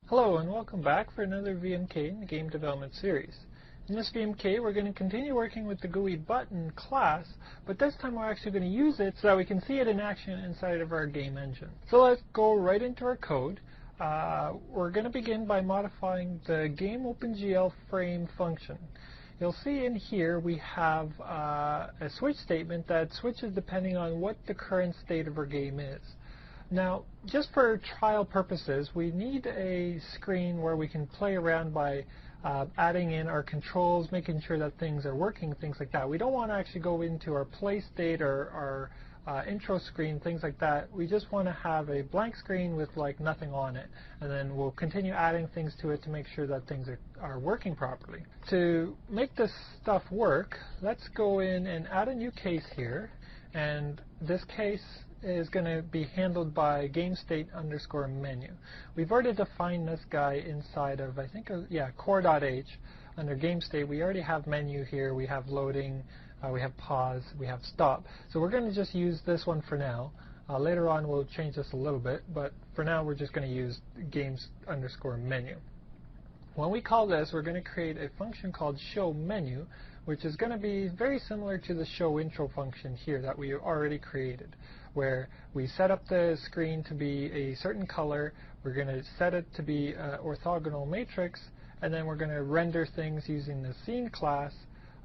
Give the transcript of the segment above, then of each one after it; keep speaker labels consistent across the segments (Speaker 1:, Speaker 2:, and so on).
Speaker 1: Hello and welcome back for another VMK in the game development series. In this VMK we're going to continue working with the GUIButton class, but this time we're actually going to use it so that we can see it in action inside of our game engine. So let's go right into our code. We're going to begin by modifying the game OpenGL frame function. You'll see in here we have a switch statement that switches depending on what the current state of our game is. Now, just for trial purposes, we need a screen where we can play around by adding in our controls, making sure that things are working, things like that. We don't want to actually go into our play state or our intro screen, things like that. We just want to have a blank screen with like nothing on it, and then we'll continue adding things to it to make sure that things are working properly. To make this stuff work, let's go in and add a new case here, and this case is going to be handled by GameState_menu. We've already defined this guy inside of, I think, core.h. Under GameState, we already have menu here, we have loading, we have pause, we have stop. So we're going to just use this one for now. Later on we'll change this a little bit, but for now we're just going to use games_menu. When we call this, we're going to create a function called showMenu, which is going to be very similar to the showIntro function here that we already created, where we set up the screen to be a certain color, we're going to set it to be an orthogonal matrix, and then we're going to render things using the scene class,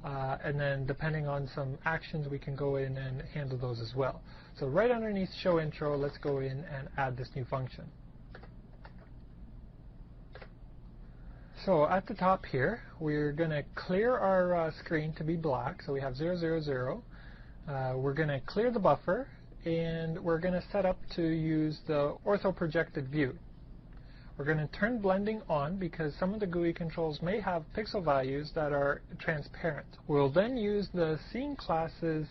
Speaker 1: and then depending on some actions we can go in and handle those as well. So right underneath showIntro, let's go in and add this new function. So at the top here, we're going to clear our screen to be black, so we have 0, 0, 0. We're going to clear the buffer, and we're going to set up to use the ortho-projected view. We're going to turn blending on because some of the GUI controls may have pixel values that are transparent. We'll then use the scene class's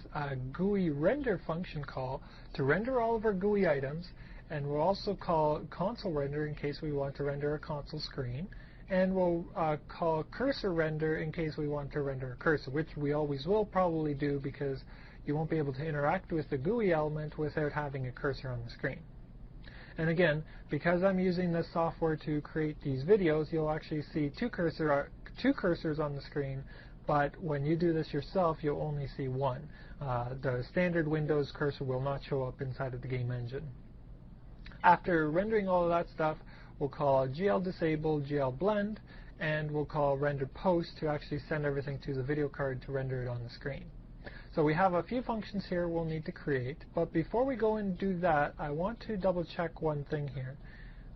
Speaker 1: GUI render function call to render all of our GUI items, and we'll also call console render in case we want to render a console screen. And we'll call cursor render in case we want to render a cursor, which we always will probably do because you won't be able to interact with the GUI element without having a cursor on the screen. And again, because I'm using this software to create these videos, you'll actually see two cursors on the screen, but when you do this yourself, you'll only see one. The standard Windows cursor will not show up inside of the game engine. After rendering all of that stuff, we'll call GL disable, GL blend, and we'll call render post to actually send everything to the video card to render it on the screen. So we have a few functions here we'll need to create, but before we go and do that, I want to double check one thing here.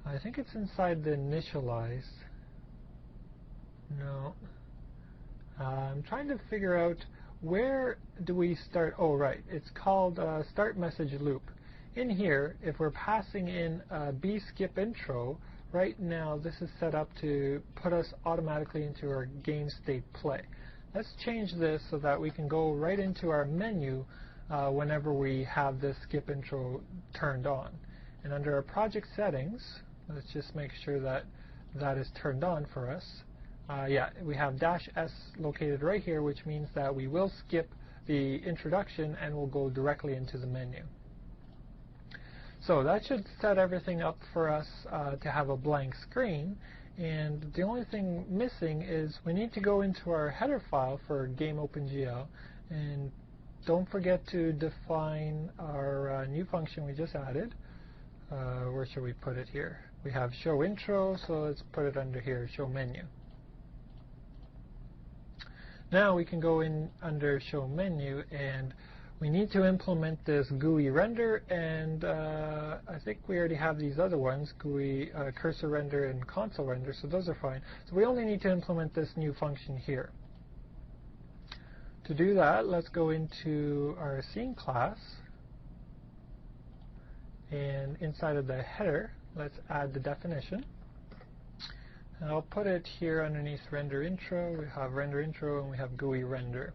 Speaker 1: I think it's inside the initialize. No. I'm trying to figure out where do we start. Oh, right. It's called start message loop. In here, if we're passing in bSkipIntro, right now this is set up to put us automatically into our game state play. Let's change this so that we can go right into our menu whenever we have this skip intro turned on. And under our project settings, let's just make sure that that is turned on for us. We have -S located right here, which means that we will skip the introduction and we'll go directly into the menu. So that should set everything up for us to have a blank screen, and the only thing missing is we need to go into our header file for game OpenGL, and don't forget to define our new function we just added. Where should we put it here? We have showIntro, so let's put it under here, showMenu. Now we can go in under showMenu, and we need to implement this GUI render, and I think we already have these other ones, GUI cursor render and console render, so those are fine. So we only need to implement this new function here. To do that, let's go into our scene class, and inside of the header, let's add the definition. And I'll put it here underneath render intro. We have render intro and we have GUI render.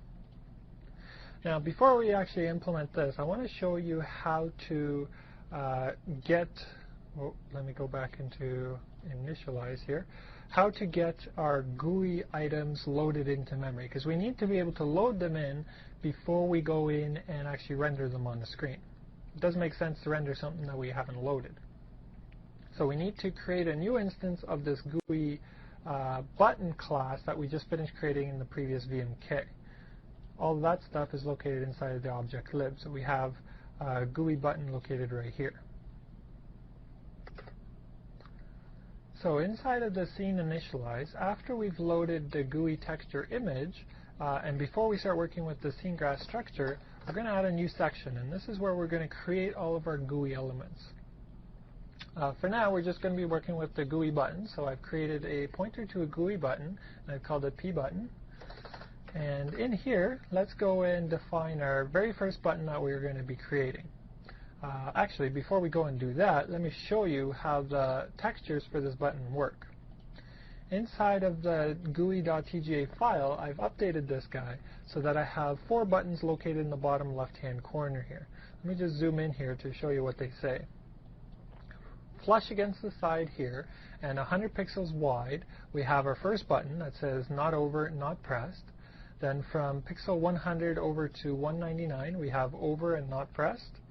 Speaker 1: Now, before we actually implement this, I want to show you how to let me go back into initialize here, how to get our GUI items loaded into memory, because we need to be able to load them in before we go in and actually render them on the screen. It doesn't make sense to render something that we haven't loaded. So we need to create a new instance of this GUI button class that we just finished creating in the previous VMK. All that stuff is located inside of the object lib. So we have GUIButton located right here. So inside of the scene initialize, after we've loaded the GUI texture image, and before we start working with the scene graph structure, we're going to add a new section, and this is where we're going to create all of our GUI elements. For now, we're just going to be working with the GUI button, so I've created a pointer to a GUI button, and I've called it pButton. And in here, let's go and define our very first button that we're going to be creating. Actually, before we go and do that, let me show you how the textures for this button work. Inside of the GUI.tga file, I've updated this guy so that I have 4 buttons located in the bottom left-hand corner here. Let me just zoom in here to show you what they say. Flush against the side here, and 100 pixels wide, we have our first button that says not over, not pressed. Then from pixel 100 over to 199, we have over and not pressed.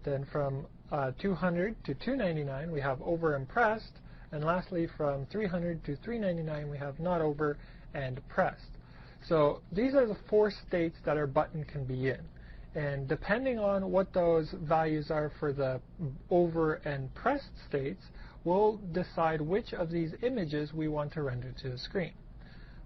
Speaker 1: Then from 200 to 299, we have over and pressed. And lastly, from 300 to 399, we have not over and pressed. So these are the 4 states that our button can be in. And depending on what those values are for the over and pressed states, we'll decide which of these images we want to render to the screen.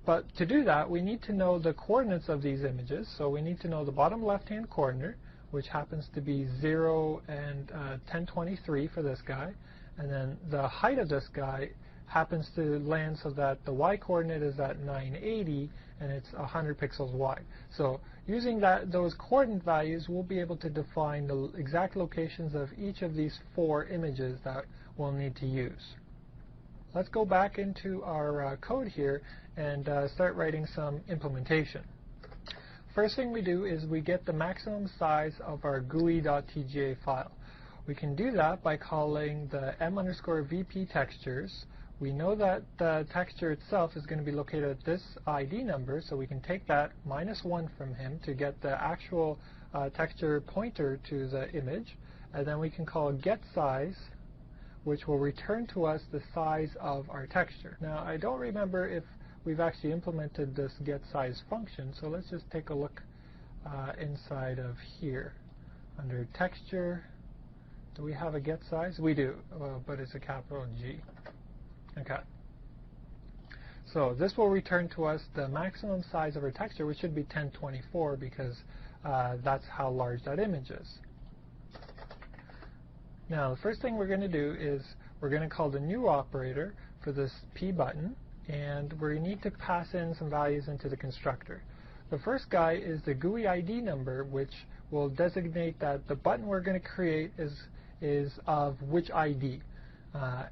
Speaker 1: But to do that, we need to know the coordinates of these images. So we need to know the bottom left-hand coordinate, which happens to be 0 and 1023 for this guy. And then the height of this guy happens to land so that the y-coordinate is at 980 and it's 100 pixels wide. So using those coordinate values, we'll be able to define the exact locations of each of these 4 images that we'll need to use. Let's go back into our code here and start writing some implementation. First thing we do is we get the maximum size of our GUI.tga file. We can do that by calling the m_vp textures. We know that the texture itself is going to be located at this ID number, so we can take that -1 from him to get the actual texture pointer to the image. And then we can call getSize, which will return to us the size of our texture. Now, I don't remember if we've actually implemented this getSize function, so let's just take a look inside of here. Under texture, do we have a getSize? We do, but it's a capital G. Okay. So this will return to us the maximum size of our texture, which should be 1024 because that's how large that image is. Now, the first thing we're going to do is we're going to call the new operator for this pButton, and we need to pass in some values into the constructor. The first guy is the GUI ID number, which will designate that the button we're going to create is of which ID.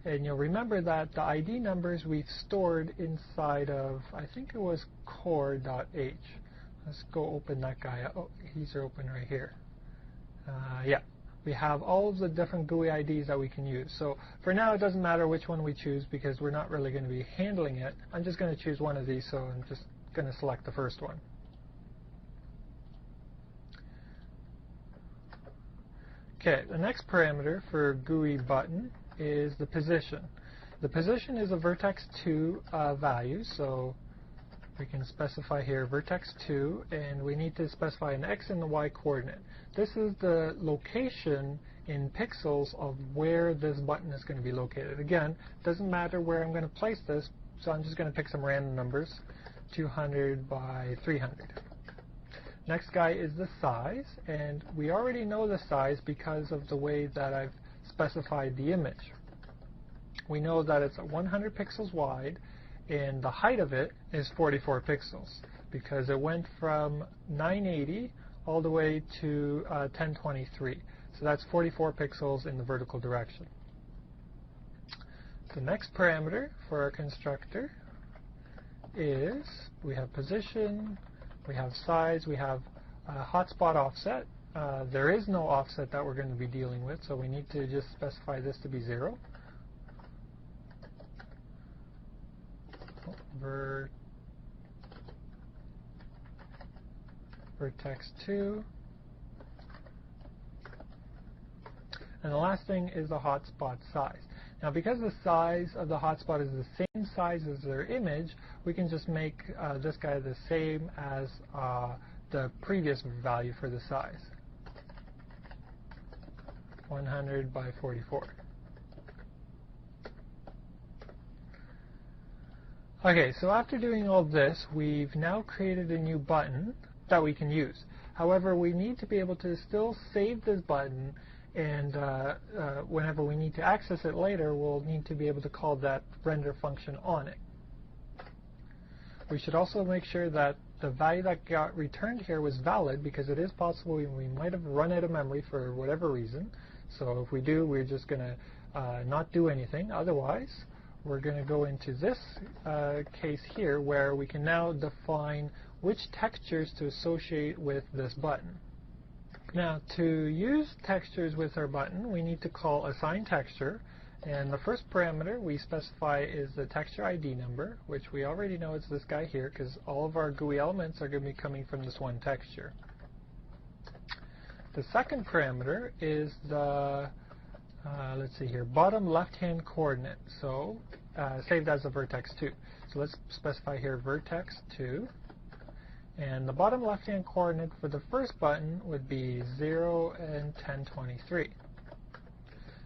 Speaker 1: And you'll remember that the ID numbers we've stored inside of, I think it was core.h. Let's go open that guy up. Oh, he's open right here. Yeah. We have all of the different GUI IDs that we can use. So for now, it doesn't matter which one we choose because we're not really going to be handling it. I'm just going to choose one of these, so I'm just going to select the first one. Okay, the next parameter for GUIButton is the position. The position is a vertex 2 value, so we can specify here vertex 2, and we need to specify an x and the y coordinate. This is the location in pixels of where this button is going to be located. Again, it doesn't matter where I'm going to place this, so I'm just going to pick some random numbers, 200 by 300. Next guy is the size, and we already know the size because of the way that I've specified the image. We know that it's 100 pixels wide, and the height of it is 44 pixels because it went from 980 all the way to 1023. So that's 44 pixels in the vertical direction. The next parameter for our constructor is we have position, we have size, we have hotspot offset. There is no offset that we're going to be dealing with, so we need to just specify this to be 0. Vertex 2. And the last thing is the hotspot size. Now because the size of the hotspot is the same size as their image, we can just make this guy the same as the previous value for the size. 100 by 44. Okay, so after doing all this, we've now created a new button that we can use. However, we need to be able to still save this button, and whenever we need to access it later, we'll need to be able to call that render function on it. We should also make sure that the value that got returned here was valid, because it is possible we might have run out of memory for whatever reason. So if we do, we're just going to not do anything. Otherwise, we're going to go into this case here where we can now define which textures to associate with this button. Now, to use textures with our button, we need to call assign texture, and the first parameter we specify is the texture ID number, which we already know is this guy here because all of our GUI elements are going to be coming from this one texture. The second parameter is the let's see here, bottom left-hand coordinate, so saved as a vertex 2. So let's specify here vertex 2, and the bottom left-hand coordinate for the first button would be 0 and 1023.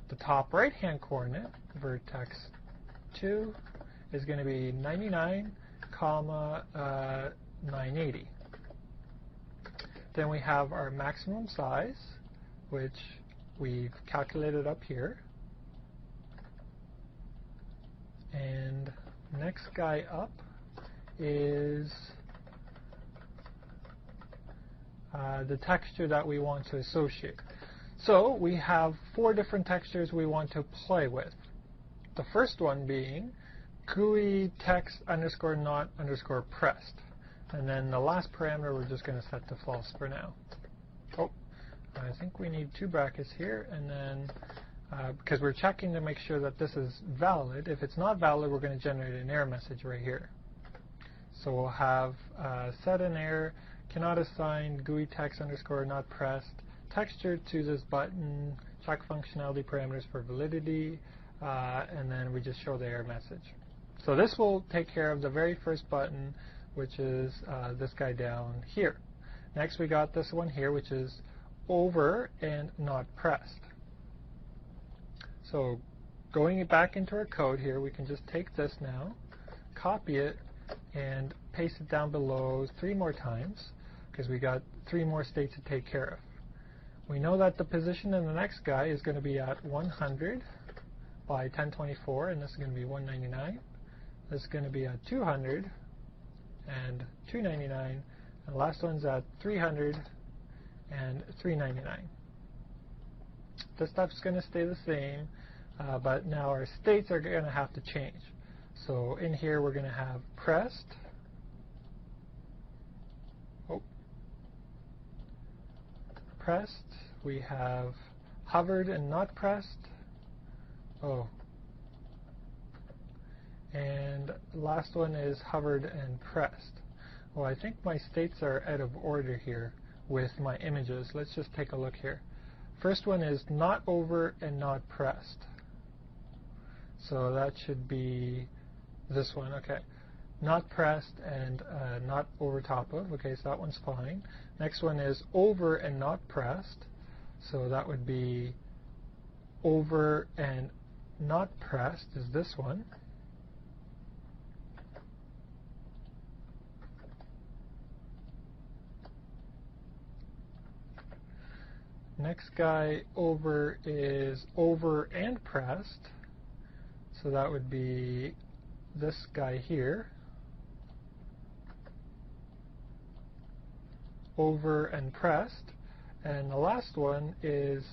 Speaker 1: The top right-hand coordinate, vertex 2, is going to be 99, 980. Then we have our maximum size, which we've calculated up here. And next guy up is the texture that we want to associate. So we have 4 different textures we want to play with. The first one being GUI text underscore not underscore pressed. And then the last parameter we're just going to set to false for now. Oh, I think we need 2 brackets here, and then because we're checking to make sure that this is valid. If it's not valid, we're going to generate an error message right here. So we'll have set an error, cannot assign GUI text underscore not pressed texture to this button, check functionality parameters for validity, and then we just show the error message. So this will take care of the very first button, which is this guy down here. Next we got this one here, which is over and not pressed. So going back into our code here, we can just take this now, copy it, and paste it down below 3 more times, because we got 3 more states to take care of. We know that the position in the next guy is going to be at 100 by 1024, and this is going to be 199. This is going to be at 200 and 299, and the last one's at 300 and 399. This stuff's going to stay the same, but now our states are going to have to change. So in here we're going to have pressed, we have hovered and not pressed, and the last one is hovered and pressed. Well, I think my states are out of order here with my images. Let's just take a look here. First one is not over and not pressed. So that should be this one, okay. Not pressed and not over top of, okay, so that one's fine. Next one is over and not pressed. So that would be over and not pressed is this one. Next guy over is over and pressed. So that would be this guy here. Over and pressed. And the last one is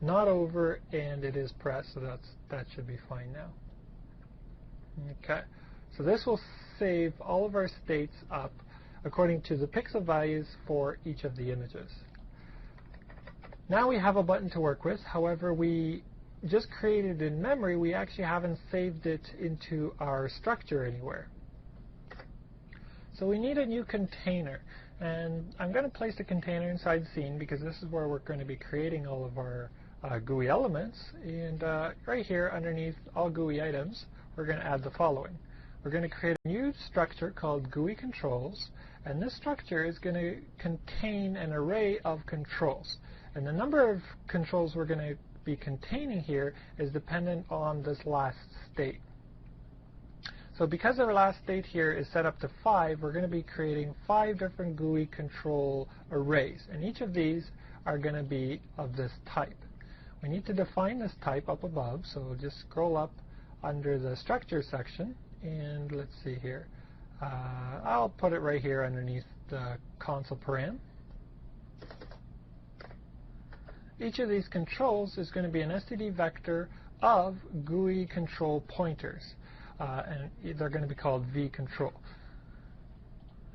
Speaker 1: not over and it is pressed, so that should be fine now. Okay, so this will save all of our states up according to the pixel values for each of the images. Now we have a button to work with. However, we just created in memory, we actually haven't saved it into our structure anywhere. So we need a new container, and I'm going to place a container inside scene because this is where we're going to be creating all of our GUI elements, and right here underneath all GUI items we're going to add the following. We're going to create a new structure called GUI controls, and this structure is going to contain an array of controls, and the number of controls we're going to be containing here is dependent on this last state. So because our last state here is set up to 5, we're going to be creating 5 different GUI control arrays, and each of these are going to be of this type. We need to define this type up above, so just scroll up under the structure section, and let's see here. I'll put it right here underneath the console param. Each of these controls is going to be an std vector of GUI control pointers, and they're going to be called vcontrol.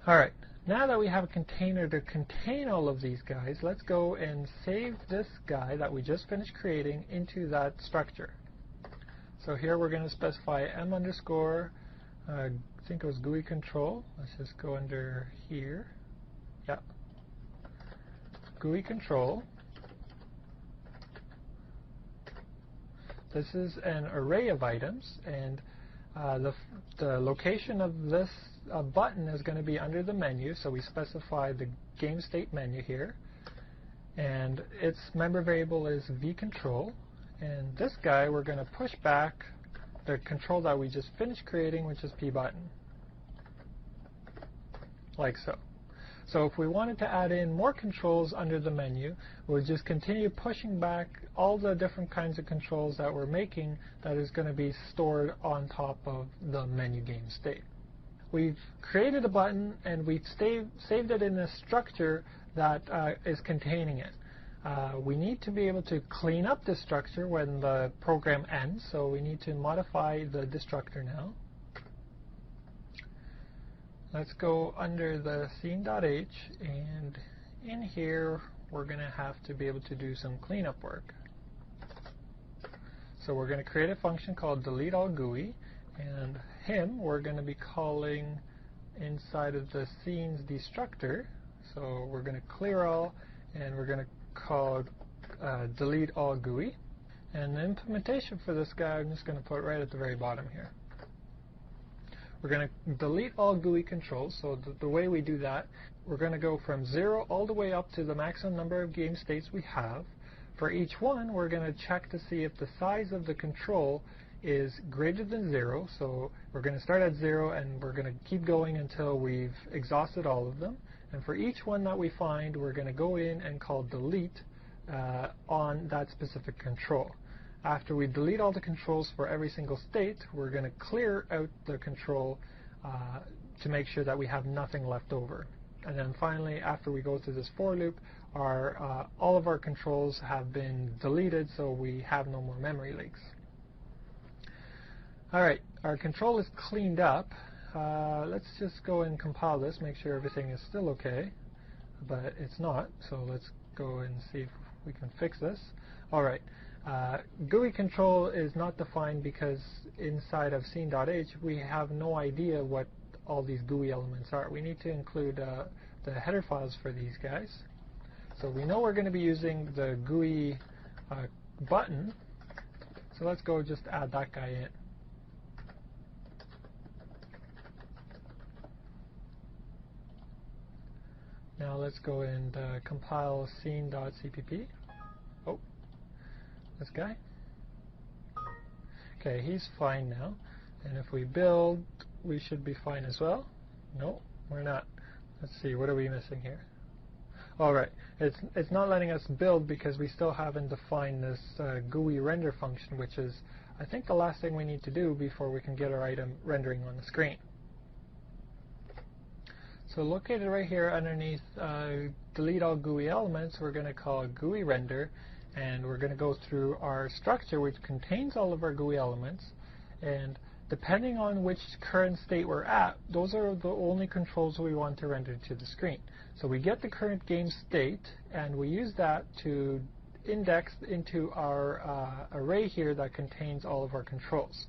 Speaker 1: Alright, now that we have a container to contain all of these guys, let's go and save this guy that we just finished creating into that structure. So here we're going to specify m underscore, I think it was GUI control. Let's just go under here. Yeah. GUI control. This is an array of items, and the location of this button is going to be under the menu, so we specify the game state menu here, and its member variable is vcontrol, and this guy we're going to push back the control that we just finished creating, which is pButton, like so. So if we wanted to add in more controls under the menu, we'll just continue pushing back all the different kinds of controls that we're making that is going to be stored on top of the menu game state. We've created a button and we've saved it in a structure that is containing it. We need to be able to clean up this structure when the program ends, so we need to modify the destructor now. Let's go under the scene.h, and in here we're going to have to be able to do some cleanup work. So we're going to create a function called delete all GUI, and him we're going to be calling inside of the scenes destructor. So we're going to clear all, and we're going to call delete all GUI. And the implementation for this guy I'm just going to put right at the very bottom here. We're going to delete all GUI controls, so the way we do that, we're going to go from 0 all the way up to the maximum number of game states we have. For each one, we're going to check to see if the size of the control is greater than 0, so we're going to start at 0 and we're going to keep going until we've exhausted all of them. And for each one that we find, we're going to go in and call delete on that specific control. After we delete all the controls for every single state, we're going to clear out the control to make sure that we have nothing left over. And then finally, after we go through this for loop, all of our controls have been deleted, so we have no more memory leaks. Alright, our control is cleaned up. Let's just go and compile this, make sure everything is still okay. But it's not, so let's go and see if we can fix this. Alright. GUI control is not defined because inside of scene.h we have no idea what all these GUI elements are. We need to include the header files for these guys. So we know we're going to be using the GUI button, so let's go just add that guy in. Now let's go and compile scene.cpp. Oh, this guy. Okay, he's fine now. And if we build, we should be fine as well. No, we're not. Let's see, what are we missing here? Alright, it's not letting us build because we still haven't defined this GUI render function, which is, I think, the last thing we need to do before we can get our item rendering on the screen. So located right here underneath delete all GUI elements, we're going to call GUI render, and we're going to go through our structure which contains all of our GUI elements, and depending on which current state we're at, those are the only controls we want to render to the screen. So we get the current game state and we use that to index into our array here that contains all of our controls.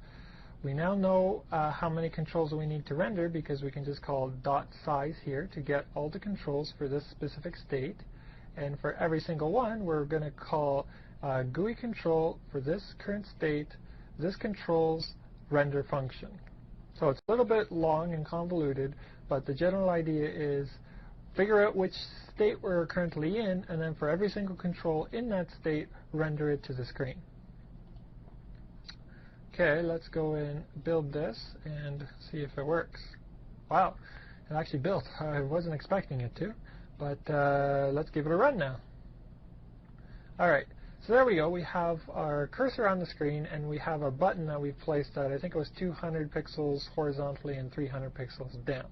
Speaker 1: We now know how many controls we need to render because we can just call .size here to get all the controls for this specific state. And for every single one, we're going to call GUI control for this current state. This controls render function. So it's a little bit long and convoluted, but the general idea is figure out which state we're currently in, and then for every single control in that state, render it to the screen. Okay, let's go and build this and see if it works. Wow, it actually built. I wasn't expecting it to, but let's give it a run now. Alright, so there we go. We have our cursor on the screen, and we have a button that we've placed at, I think it was 200 pixels horizontally and 300 pixels down.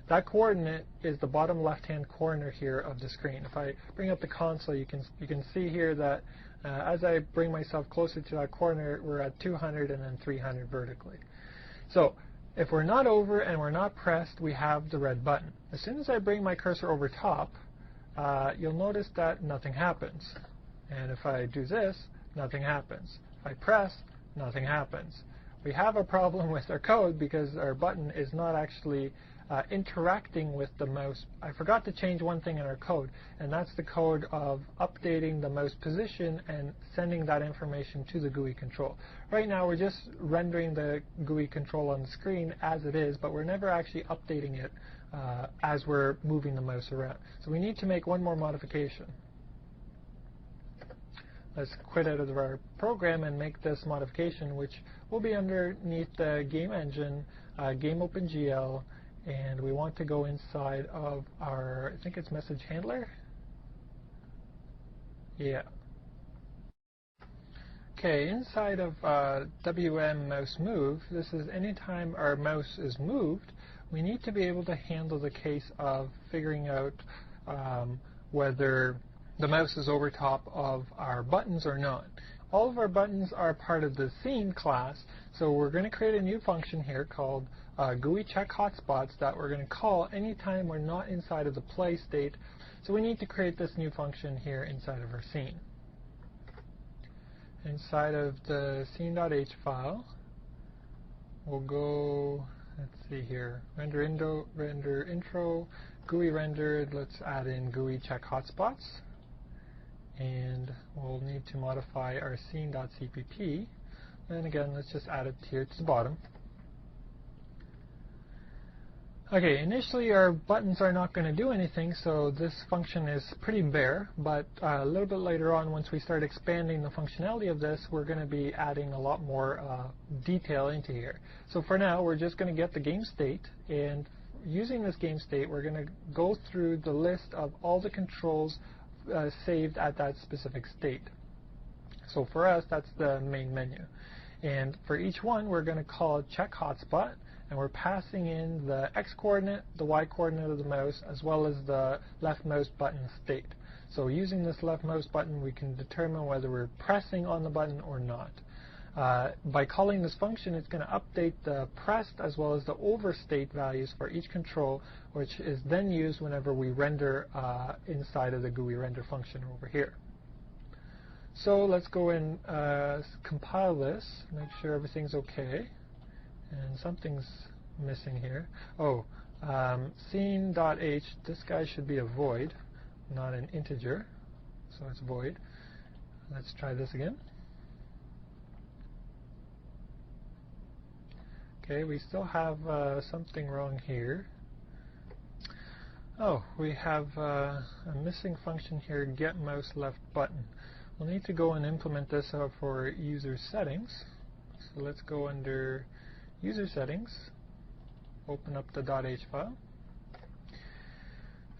Speaker 1: That coordinate is the bottom left-hand corner here of the screen. If I bring up the console, you can see here that as I bring myself closer to that corner, we're at 200 and then 300 vertically. So if we're not over and we're not pressed, we have the red button. As soon as I bring my cursor over top, you'll notice that nothing happens. And if I do this, nothing happens. If I press, nothing happens. We have a problem with our code because our button is not actually interacting with the mouse. I forgot to change one thing in our code, and that's the code of updating the mouse position and sending that information to the GUI control. Right now we're just rendering the GUI control on the screen as it is, but we're never actually updating it as we're moving the mouse around. So we need to make one more modification. Let's quit out of our program and make this modification, which will be underneath the game engine, game OpenGL, and we want to go inside of our, I think it's message handler. Yeah. Okay, inside of WM mouse move, this is anytime our mouse is moved, we need to be able to handle the case of figuring out whether the mouse is over top of our buttons or not. All of our buttons are part of the scene class, so we're going to create a new function here called GUI check hotspots that we're going to call anytime we're not inside of the play state. So we need to create this new function here inside of our scene. Inside of the scene.h file, we'll go, let's see here, render intro, GUI rendered, let's add in GUI check hotspots. And we'll need to modify our scene.cpp, and again let's just add it here to the bottom. Okay, initially our buttons are not going to do anything, so this function is pretty bare, but a little bit later on, once we start expanding the functionality of this, we're going to be adding a lot more detail into here. So for now we're just going to get the game state, and using this game state we're going to go through the list of all the controls saved at that specific state. So for us, that's the main menu. And for each one, we're going to call it check hotspot, and we're passing in the X coordinate, the Y coordinate of the mouse, as well as the left mouse button state. So using this left mouse button, we can determine whether we're pressing on the button or not. By calling this function, it's going to update the pressed as well as the over state values for each control, which is then used whenever we render inside of the GUI render function over here. So let's go and compile this, make sure everything's okay. And something's missing here. Oh, scene.h, this guy should be a void, not an integer, so it's void. Let's try this again. Okay, we still have something wrong here. Oh, we have a missing function here, get mouse left button. We'll need to go and implement this for user settings. So let's go under user settings, open up the .h file,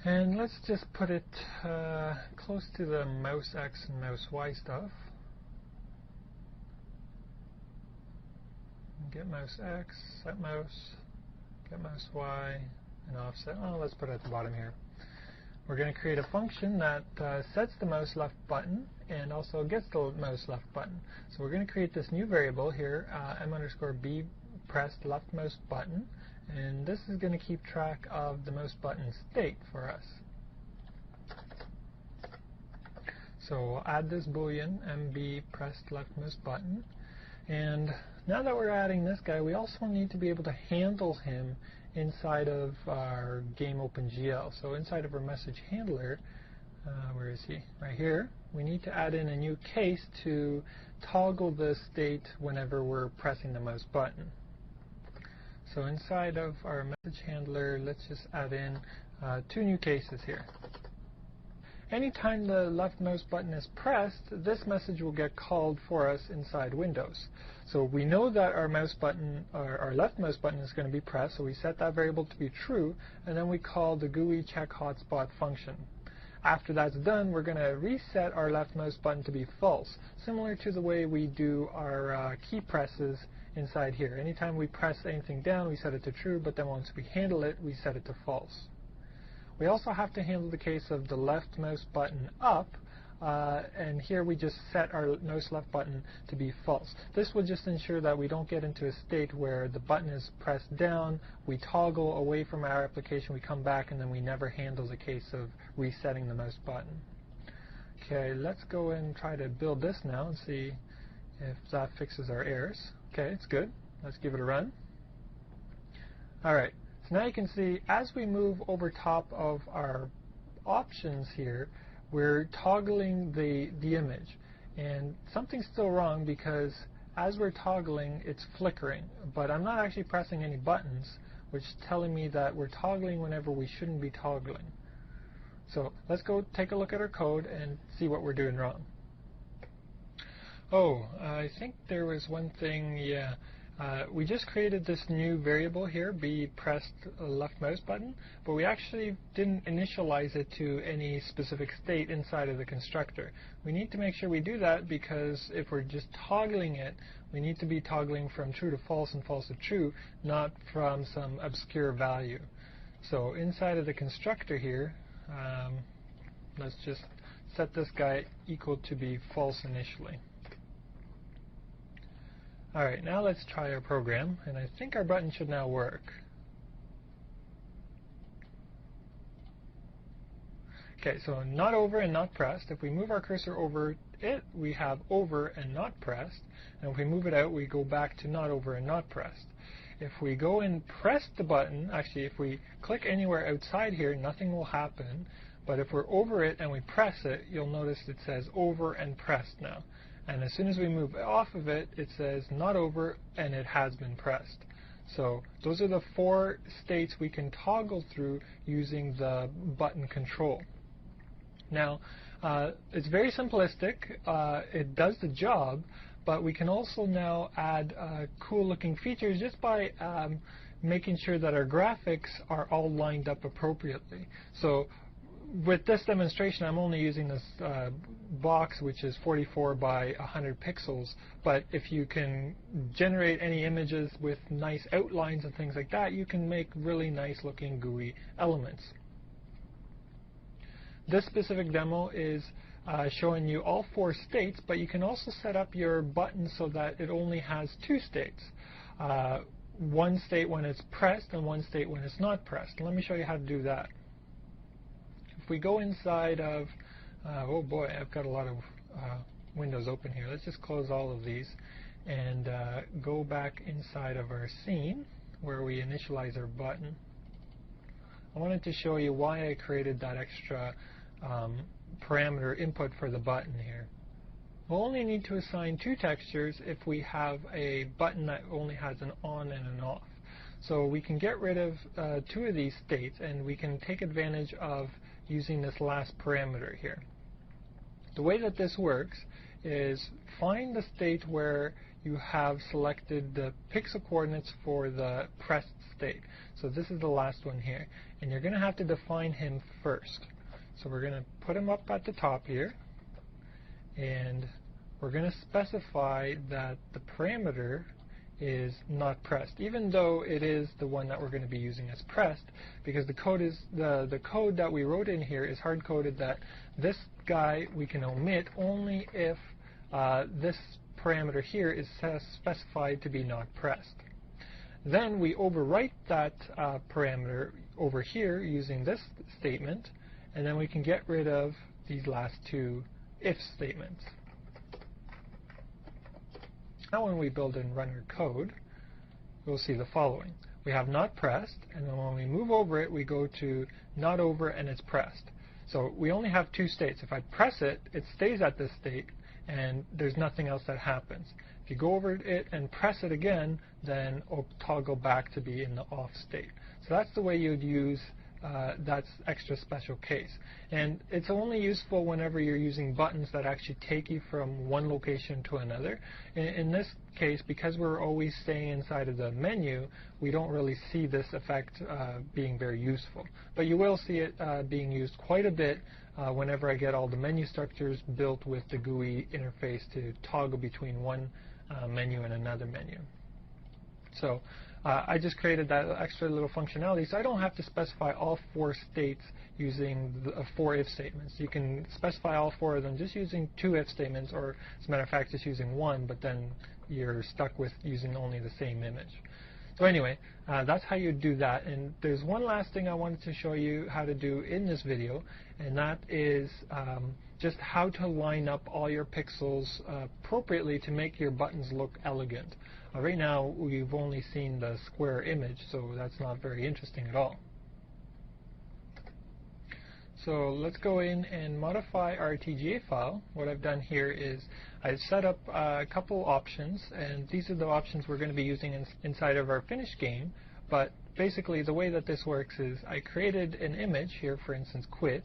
Speaker 1: and let's just put it close to the mouse X and mouse Y stuff. Get mouse X, set mouse, get mouse Y, and offset. Oh, let's put it at the bottom here. We're going to create a function that sets the mouse left button and also gets the mouse left button. So we're going to create this new variable here, m_b pressed left mouse button, and this is going to keep track of the mouse button state for us. So we'll add this boolean, mb pressed left mouse button, and now that we're adding this guy, we also need to be able to handle him inside of our game OpenGL. So inside of our message handler, where is he? Right here. We need to add in a new case to toggle the state whenever we're pressing the mouse button. So inside of our message handler, let's just add in 2 new cases here. Anytime the left mouse button is pressed, this message will get called for us inside Windows. So we know that our mouse button, or our left mouse button, is going to be pressed, so we set that variable to be true, and then we call the GUI check hotspot function. After that's done, we're going to reset our left mouse button to be false, similar to the way we do our key presses inside here. Anytime we press anything down, we set it to true, but then once we handle it, we set it to false. We also have to handle the case of the left mouse button up, and here we just set our mouse left button to be false. This will just ensure that we don't get into a state where the button is pressed down, we toggle away from our application, we come back, and then we never handle the case of resetting the mouse button. Okay, let's go and try to build this now and see if that fixes our errors. Okay, it's good. Let's give it a run. Alright, so now you can see as we move over top of our options here, we're toggling the image. And something's still wrong because as we're toggling, it's flickering. But I'm not actually pressing any buttons, which is telling me that we're toggling whenever we shouldn't be toggling. So let's go take a look at our code and see what we're doing wrong. Oh, I think there was one thing, yeah. We just created this new variable here, be pressed left mouse button, but we actually didn't initialize it to any specific state inside of the constructor. We need to make sure we do that because if we're just toggling it, we need to be toggling from true to false and false to true, not from some obscure value. So inside of the constructor here, let's just set this guy equal to be false initially. Alright, now let's try our program, and I think our button should now work. Okay, so not over and not pressed. If we move our cursor over it, we have over and not pressed, and if we move it out, we go back to not over and not pressed. If we go and press the button, actually if we click anywhere outside here, nothing will happen, but if we're over it and we press it, you'll notice it says over and pressed now. And as soon as we move off of it, it says not over and it has been pressed. So those are the 4 states we can toggle through using the button control. Now, it's very simplistic. It does the job, but we can also now add cool looking features just by making sure that our graphics are all lined up appropriately. So with this demonstration, I'm only using this box, which is 44 by 100 pixels, but if you can generate any images with nice outlines and things like that, you can make really nice looking GUI elements. This specific demo is showing you all 4 states, but you can also set up your button so that it only has 2 states. One state when it's pressed and one state when it's not pressed. Let me show you how to do that. If we go inside of, oh boy, I've got a lot of windows open here. Let's just close all of these and go back inside of our scene where we initialize our button. I wanted to show you why I created that extra parameter input for the button here. We'll only need to assign 2 textures if we have a button that only has an on and an off. So we can get rid of 2 of these states and we can take advantage of using this last parameter here. The way that this works is find the state where you have selected the pixel coordinates for the pressed state. So this is the last one here, and you're going to have to define him first. So we're going to put him up at the top here, and we're going to specify that the parameter is not pressed, even though it is the one that we're going to be using as pressed, because the code is the code that we wrote in here is hard coded that this guy we can omit only if this parameter here is specified to be not pressed. Then we overwrite that parameter over here using this statement, and then we can get rid of these last 2 if statements. Now when we build and run our code, we'll see the following. We have not pressed, and then when we move over it, we go to not over and it's pressed. So we only have two states. If I press it, it stays at this state, and there's nothing else that happens. If you go over it and press it again, then it'll toggle back to be in the off state. So that's the way you'd use that's extra special case. And it's only useful whenever you're using buttons that actually take you from one location to another. In this case, because we're always staying inside of the menu, we don't really see this effect being very useful. But you will see it being used quite a bit whenever I get all the menu structures built with the GUI interface to toggle between one menu and another menu. So I just created that extra little functionality, so I don't have to specify all four states using the 4 if statements. You can specify all 4 of them just using 2 if statements, or as a matter of fact just using 1, but then you're stuck with using only the same image. So anyway, that's how you do that. And there's one last thing I wanted to show you how to do in this video, and that is just how to line up all your pixels appropriately to make your buttons look elegant. Right now we've only seen the square image, so that's not very interesting at all. So let's go in and modify our TGA file. What I've done here is I've set up a couple options, and these are the options we're going to be using inside of our finished game. But basically the way that this works is I created an image here, for instance quit,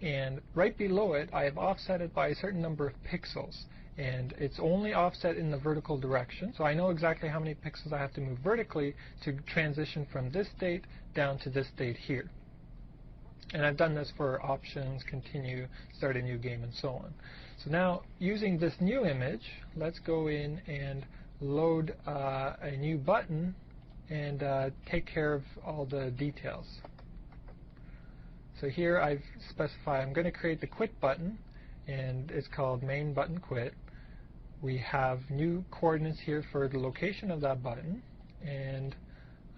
Speaker 1: and right below it I have offset it by a certain number of pixels. And it's only offset in the vertical direction, so I know exactly how many pixels I have to move vertically to transition from this state down to this state here. And I've done this for options, continue, start a new game, and so on. So now, using this new image, let's go in and load a new button and take care of all the details. So here I've specified I'm going to create the quit button, and it's called main button quit. We have new coordinates here for the location of that button, and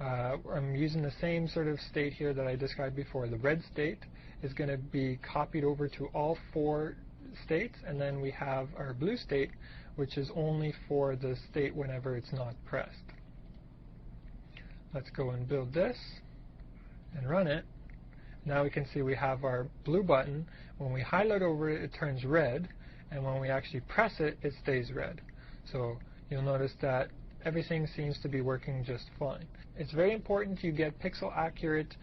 Speaker 1: I'm using the same sort of state here that I described before. The red state is going to be copied over to all 4 states, and then we have our blue state, which is only for the state whenever it's not pressed. Let's go and build this and run it. Now we can see we have our blue button. When we highlight over it, it turns red, and when we actually press it, it stays red. So you'll notice that everything seems to be working just fine. It's very important you get pixel accurate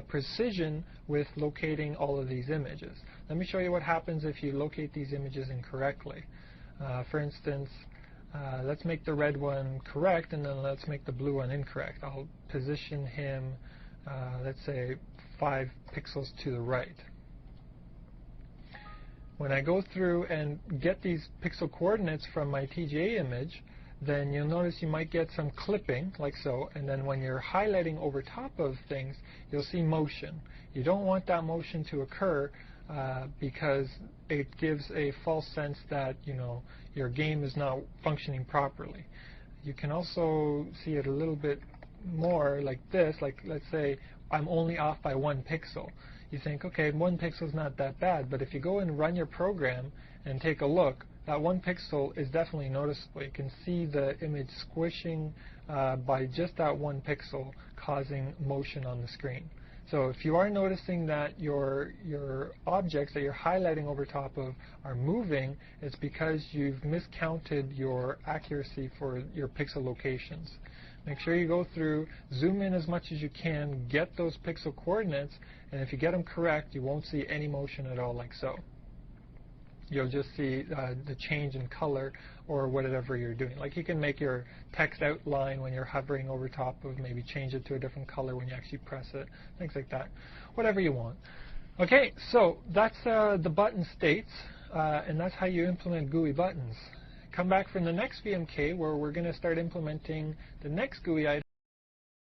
Speaker 1: precision with locating all of these images. Let me show you what happens if you locate these images incorrectly. For instance, let's make the red one correct, and then let's make the blue one incorrect. I'll position him, let's say, 5 pixels to the right. When I go through and get these pixel coordinates from my TGA image, then you'll notice you might get some clipping, like so, and then when you're highlighting over top of things, you'll see motion. You don't want that motion to occur because it gives a false sense that, you know, your game is not functioning properly. You can also see it a little bit more like this, like let's say I'm only off by 1 pixel. You think, okay, 1 pixel is not that bad, but if you go and run your program and take a look, that 1 pixel is definitely noticeable. You can see the image squishing by just that 1 pixel, causing motion on the screen. So if you are noticing that your objects that you're highlighting over top of are moving, it's because you've miscounted your accuracy for your pixel locations. Make sure you go through, zoom in as much as you can, get those pixel coordinates, and if you get them correct, you won't see any motion at all, like so. You'll just see the change in color or whatever you're doing. Like you can make your text outline when you're hovering over top of, maybe change it to a different color when you actually press it, things like that. Whatever you want. Okay, so that's the button states, and that's how you implement GUI buttons. Come back from the next VMK where we're going to start implementing the next GUI item.